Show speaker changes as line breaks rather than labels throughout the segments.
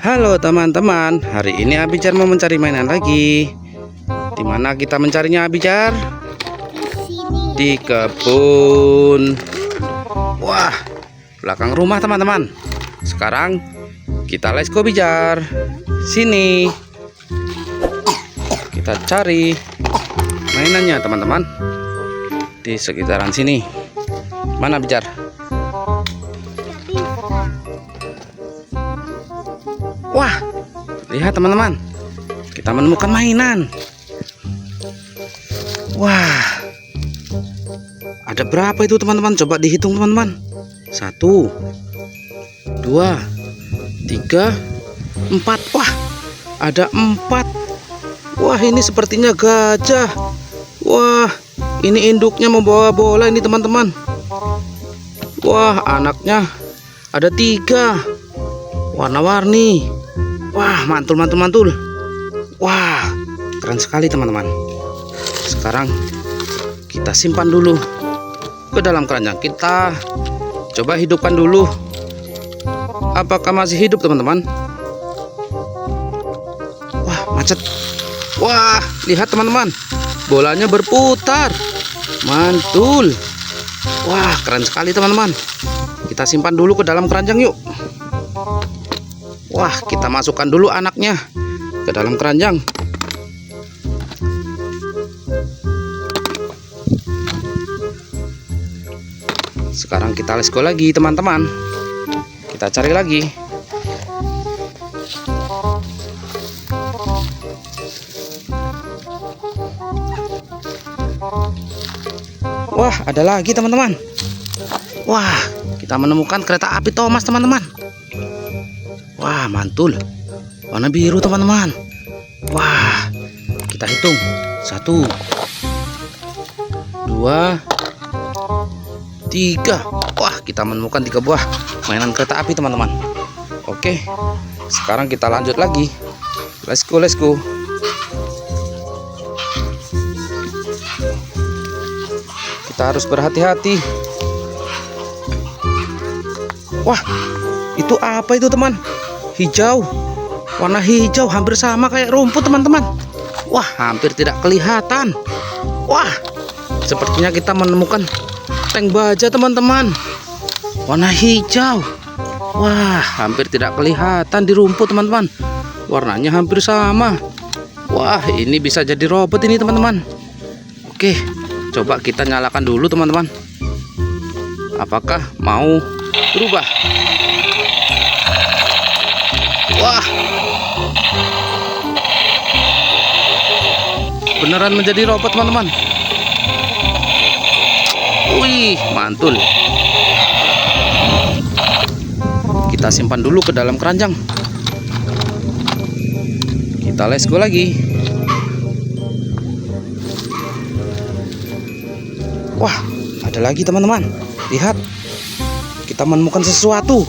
Halo teman-teman, hari ini Abijar mau mencari mainan lagi. Di mana kita mencarinya, Abijar? Di kebun. Wah, belakang rumah teman-teman. Sekarang kita let's go, Bijar. Sini. Kita cari mainannya teman-teman di sekitaran sini. Mana, Bijar? Wah, lihat teman-teman, kita menemukan mainan. Wah, ada berapa itu teman-teman? Coba dihitung teman-teman. 1, 2, 3, 4. Wah, ada 4. Wah, ini sepertinya gajah. Wah, ini induknya membawa bola ini teman-teman. Wah, anaknya ada 3, warna-warni. Wah, mantul. Wah, keren sekali teman-teman. Sekarang kita simpan dulu ke dalam keranjang. Kita coba hidupkan dulu. Apakah masih hidup teman-teman? Wah, macet. Wah, lihat teman-teman, bolanya berputar. Mantul. Wah, keren sekali teman-teman. Kita simpan dulu ke dalam keranjang yuk. Wah, kita masukkan dulu anaknya ke dalam keranjang. Sekarang kita let's go lagi teman-teman. Kita cari lagi. Wah, ada lagi teman-teman. Wah, kita menemukan kereta api Thomas teman-teman. Wah, mantul, warna biru teman-teman. Wah, kita hitung. 1, 2, 3. Wah, kita menemukan 3 buah mainan kereta api teman-teman. Oke, sekarang kita lanjut lagi. Let's go. Kita harus berhati-hati. Wah, itu apa itu teman? Hijau, warna hijau, hampir sama kayak rumput teman-teman. Wah, hampir tidak kelihatan. Wah, sepertinya kita menemukan tank baja teman-teman, warna hijau. Wah, hampir tidak kelihatan di rumput teman-teman. Warnanya hampir sama. Wah, ini bisa jadi robot ini teman-teman. Oke, coba kita nyalakan dulu teman-teman. Apakah mau berubah? Wah, beneran menjadi robot teman-teman. Wih, mantul. Kita simpan dulu ke dalam keranjang. Kita let's go lagi. Wah, ada lagi teman-teman. Lihat, kita menemukan sesuatu.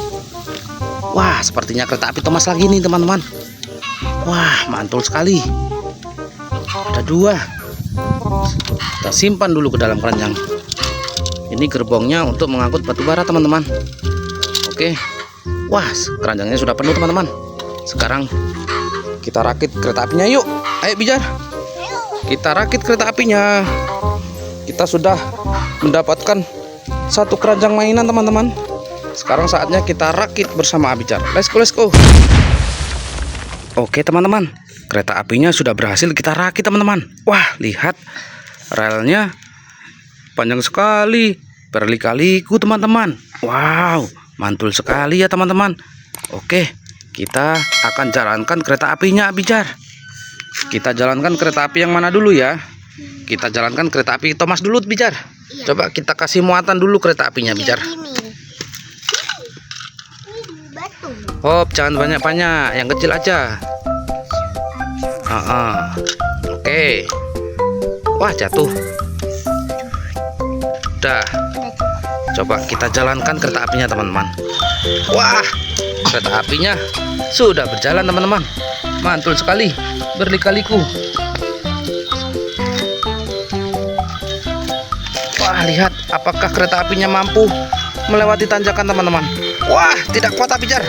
Wah, sepertinya kereta api Thomas lagi nih teman-teman. Wah, mantul sekali. Ada 2. Kita simpan dulu ke dalam keranjang. Ini gerbongnya untuk mengangkut batu bara teman-teman. Oke. Wah, keranjangnya sudah penuh teman-teman. Sekarang kita rakit kereta apinya yuk. Ayo Bijar, kita rakit kereta apinya. Kita sudah mendapatkan 1 keranjang mainan teman-teman. Sekarang saatnya kita rakit bersama Abijar. Let's go. Oke teman-teman, kereta apinya sudah berhasil kita rakit teman-teman. Wah, lihat, relnya panjang sekali, berliku-liku teman-teman. Wow, mantul sekali ya teman-teman. Oke, kita akan jalankan kereta apinya Abijar. Kita jalankan kereta api yang mana dulu ya? Kita jalankan kereta api Thomas dulu Bijar. Coba kita kasih muatan dulu kereta apinya Bijar. Hop, jangan banyak-banyak, yang kecil aja. Oke. Wah, jatuh. Udah. Coba kita jalankan kereta apinya teman-teman. Wah, kereta apinya sudah berjalan teman-teman. Mantul sekali, berliku-liku. Wah, lihat, apakah kereta apinya mampu melewati tanjakan teman-teman? Wah, tidak kuat Abijar.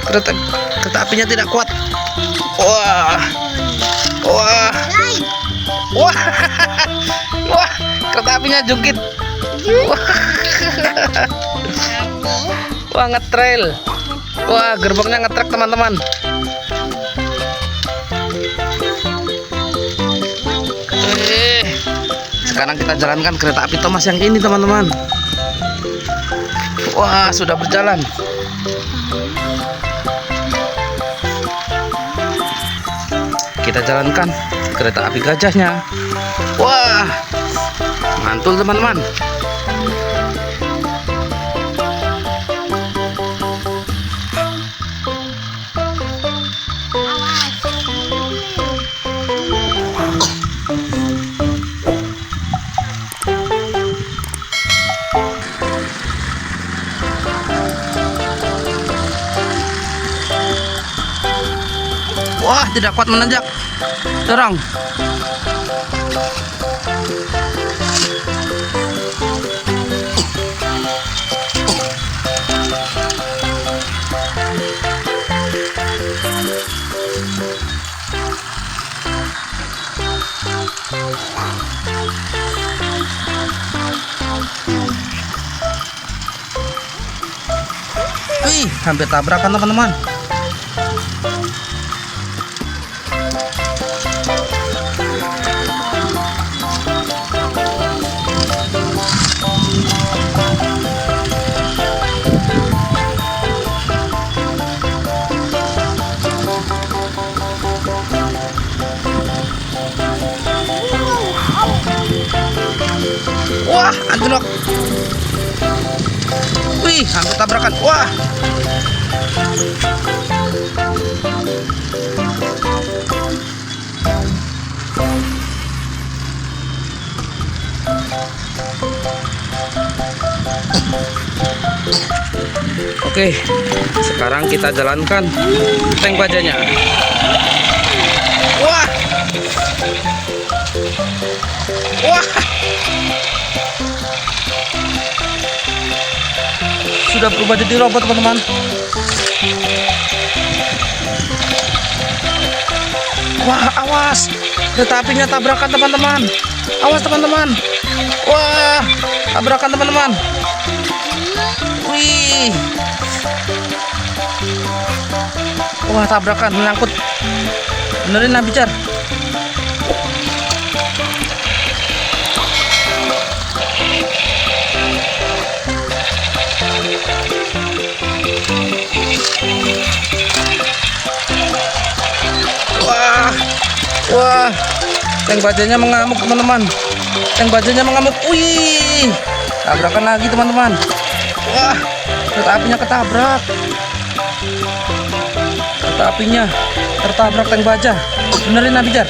Kereta apinya tidak kuat. Wah. Wah. Wah. Wah, kereta apinya jungkit. Wah. Wah, ngetrail. Wah, gerbongnya ngetrek teman-teman. Sekarang kita jalankan kereta api Thomas yang ini teman-teman. Wah, sudah berjalan. Kita jalankan kereta api gajahnya. Wah, mantul teman-teman. Wah, tidak kuat menanjak. Dorong. Wih, hampir tabrakan teman-teman. Wah, anjlok. Wih, hampir tabrakan. Wah. Oke, sekarang kita jalankan tank bajanya. Wah. Wah. Sudah berubah jadi robot teman-teman. Wah, awas, kereta apinya tabrakan teman-teman. Awas teman-teman. Wah, tabrakan teman-teman. Wih. Wah, tabrakan, menyangkut. Benerin lah, bicar. Wah, tank bajanya mengamuk teman-teman. Tank bajanya mengamuk. Wih, tabrakan lagi teman-teman. Wah, kereta apinya ketabrak. Kereta apinya tertabrak tank baja. Benerin Nabijar.